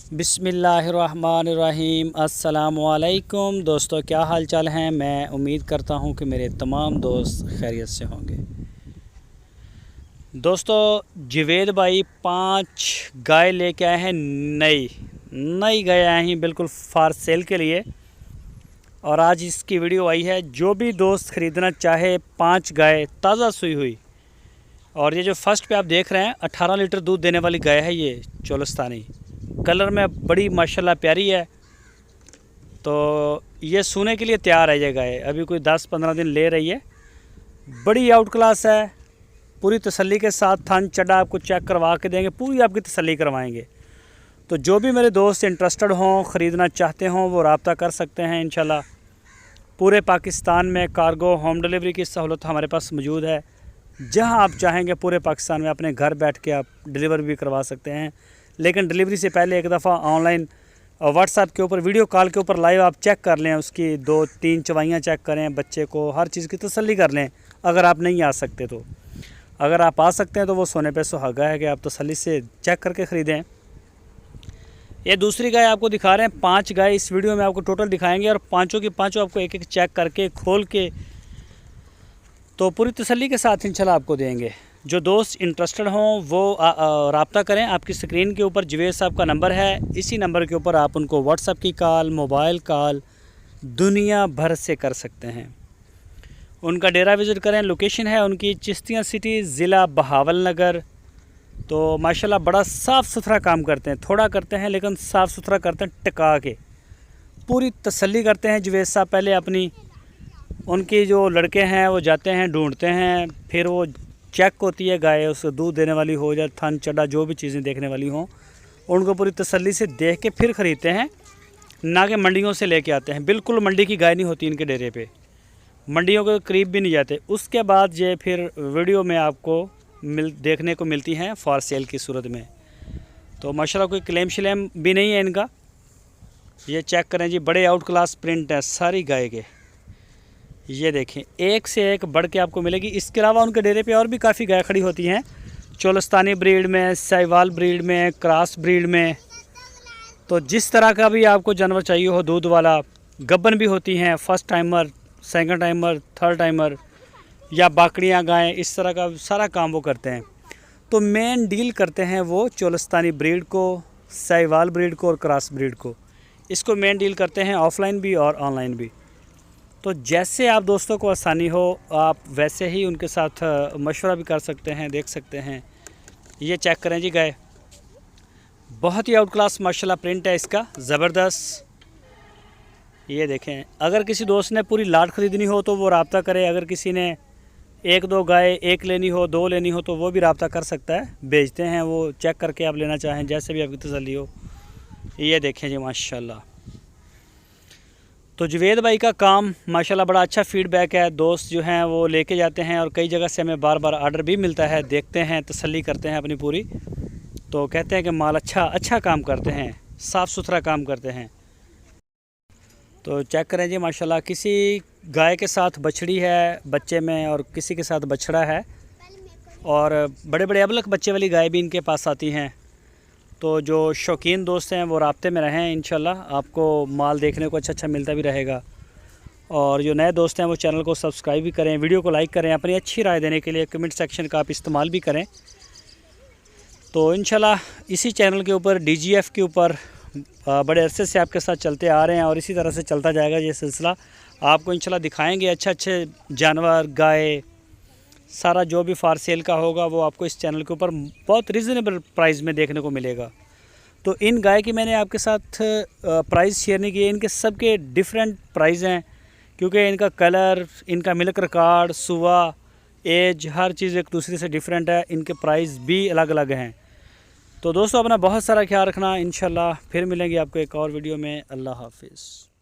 बिस्मिल्लाहिर्रहमानिर्रहीम। अस्सलामुअलैकुम दोस्तों, क्या हाल चाल हैं। मैं उम्मीद करता हूं कि मेरे तमाम दोस्त खैरियत से होंगे। दोस्तों, जावेद भाई 5 गाय लेके आए हैं। नई गाय आई हैं बिल्कुल फॉर सेल के लिए। और आज इसकी वीडियो आई है। जो भी दोस्त ख़रीदना चाहे 5 गाय ताज़ा सूई हुई। और ये जो फर्स्ट पे आप देख रहे हैं 18 लीटर दूध देने वाली गाय है। ये चोलस्तानी कलर में बड़ी माशाल्लाह प्यारी है। तो ये सूने के लिए तैयार है ये गाय। अभी कोई 10-15 दिन ले रही है। बड़ी आउट क्लास है। पूरी तसल्ली के साथ थन चढ़ा आपको चेक करवा के देंगे, पूरी आपकी तसल्ली करवाएंगे। तो जो भी मेरे दोस्त इंटरेस्टेड हों, ख़रीदना चाहते हों, वो रब्ता कर सकते हैं। इंशाल्लाह पूरे पाकिस्तान में कार्गो होम डिलीवरी की सहूलत हमारे पास मौजूद है। जहां आप चाहेंगे पूरे पाकिस्तान में अपने घर बैठ के आप डिलीवर भी करवा सकते हैं। लेकिन डिलीवरी से पहले एक दफ़ा ऑनलाइन व्हाट्सएप के ऊपर वीडियो कॉल के ऊपर लाइव आप चेक कर लें। उसकी 2-3 चवाइयाँ चेक करें, बच्चे को हर चीज़ की तसल्ली कर लें। अगर आप नहीं आ सकते तो, अगर आप आ सकते हैं तो वो सोने पे सुहागा है कि आप तसल्ली से चेक करके ख़रीदें। ये दूसरी गाय आपको दिखा रहे हैं। 5 गाय इस वीडियो में आपको टोटल दिखाएंगे और पाँचों की पाँचों आपको एक एक चेक करके खोल के तो पूरी तसल्ली के साथ इंशाल्लाह आपको देंगे। जो दोस्त इंटरेस्टेड हों वो रब्ता करें। आपकी स्क्रीन के ऊपर जावेद साहब का नंबर है। इसी नंबर के ऊपर आप उनको व्हाट्सएप की कॉल, मोबाइल कॉल दुनिया भर से कर सकते हैं। उनका डेरा विज़िट करें। लोकेशन है उनकी चिश्तियाँ सिटी, ज़िला बहावल नगर। तो माशाल्लाह बड़ा साफ़ सुथरा काम करते हैं। थोड़ा करते हैं लेकिन साफ़ सुथरा करते हैं, टिका के पूरी तसल्ली करते हैं। जावेद साहब पहले अपनी उनके जो लड़के हैं वो जाते हैं, ढूंढते हैं, फिर वो चेक होती है गाय, उसको दूध देने वाली हो या थन चढ़ा जो भी चीज़ें देखने वाली हों, उनको पूरी तसल्ली से देख के फिर ख़रीदते हैं। ना कि मंडियों से लेके आते हैं। बिल्कुल मंडी की गाय नहीं होती इनके डेरे पे, मंडियों के करीब भी नहीं जाते। उसके बाद ये फिर वीडियो में आपको देखने को मिलती हैं फॉर सेल की सूरत में। तो माशाल्लाह कोई क्लेम शलेम भी नहीं है इनका। ये चेक करें जी, बड़े आउट क्लास प्रिंट है सारी गाय के। ये देखें, एक से एक बढ़ के आपको मिलेगी। इसके अलावा उनके डेरे पे और भी काफ़ी गाय खड़ी होती हैं, चोलस्तानी ब्रीड में, साहिवाल ब्रीड में, क्रॉस ब्रीड में। तो जिस तरह का भी आपको जानवर चाहिए हो, दूध वाला, गब्बन भी होती हैं, first timer, second timer, third timer या बाकड़ियाँ गायें, इस तरह का सारा काम वो करते हैं। तो मेन डील करते हैं वो चोलस्तानी ब्रीड को, साहिवाल ब्रीड को और क्रॉस ब्रीड को। इसको मेन डील करते हैं ऑफलाइन भी और ऑनलाइन भी। तो जैसे आप दोस्तों को आसानी हो आप वैसे ही उनके साथ मशवरा भी कर सकते हैं, देख सकते हैं। ये चेक करें जी गाय, बहुत ही आउट क्लास माशाल्लाह प्रिंट है इसका, ज़बरदस्त। ये देखें, अगर किसी दोस्त ने पूरी लाट ख़रीदनी हो तो वो रब्ता करे। अगर किसी ने 1-2 गाय, 1 लेनी हो, 2 लेनी हो तो वो भी रब्ता कर सकता है। बेचते हैं वो, चेक करके आप लेना चाहें, जैसे भी आपकी तसल्ली हो। ये देखें जी माशाल्लाह। तो जावेद भाई का काम माशाल्लाह बड़ा अच्छा फीडबैक है। दोस्त जो हैं वो लेके जाते हैं और कई जगह से हमें बार बार आर्डर भी मिलता है। देखते हैं, तसल्ली करते हैं अपनी पूरी, तो कहते हैं कि माल अच्छा काम करते हैं, साफ़ सुथरा काम करते हैं। तो चेक करें जी माशाल्लाह, किसी गाय के साथ बछड़ी है बच्चे में और किसी के साथ बछड़ा है। और बड़े बड़े अबलख बच्चे वाली गाय भी इनके पास आती हैं। तो जो शौकीन दोस्त हैं वो राब्ते में रहें। इंशाल्लाह आपको माल देखने को अच्छा मिलता भी रहेगा। और जो नए दोस्त हैं वो चैनल को सब्सक्राइब भी करें, वीडियो को लाइक करें। अपनी अच्छी राय देने के लिए कमेंट सेक्शन का आप इस्तेमाल भी करें। तो इंशाल्लाह इसी चैनल के ऊपर DGF के ऊपर बड़े अरसे से आपके साथ चलते आ रहे हैं और इसी तरह से चलता जाएगा ये सिलसिला। आपको इंशाल्लाह दिखाएँगे अच्छे जानवर, गाय, सारा जो भी फॉर सेल का होगा वो आपको इस चैनल के ऊपर बहुत रीज़नेबल प्राइस में देखने को मिलेगा। तो इन गाय की मैंने आपके साथ प्राइस शेयर नहीं किए। इनके सब के डिफरेंट प्राइस हैं, क्योंकि इनका कलर, इनका मिल्क रिकॉर्ड, सुवा, एज, हर चीज़ एक दूसरे से डिफरेंट है। इनके प्राइस भी अलग अलग हैं। तो दोस्तों अपना बहुत सारा ख्याल रखना। इंशाल्लाह फिर मिलेंगे आपको एक और वीडियो में। अल्लाह हाफिज़।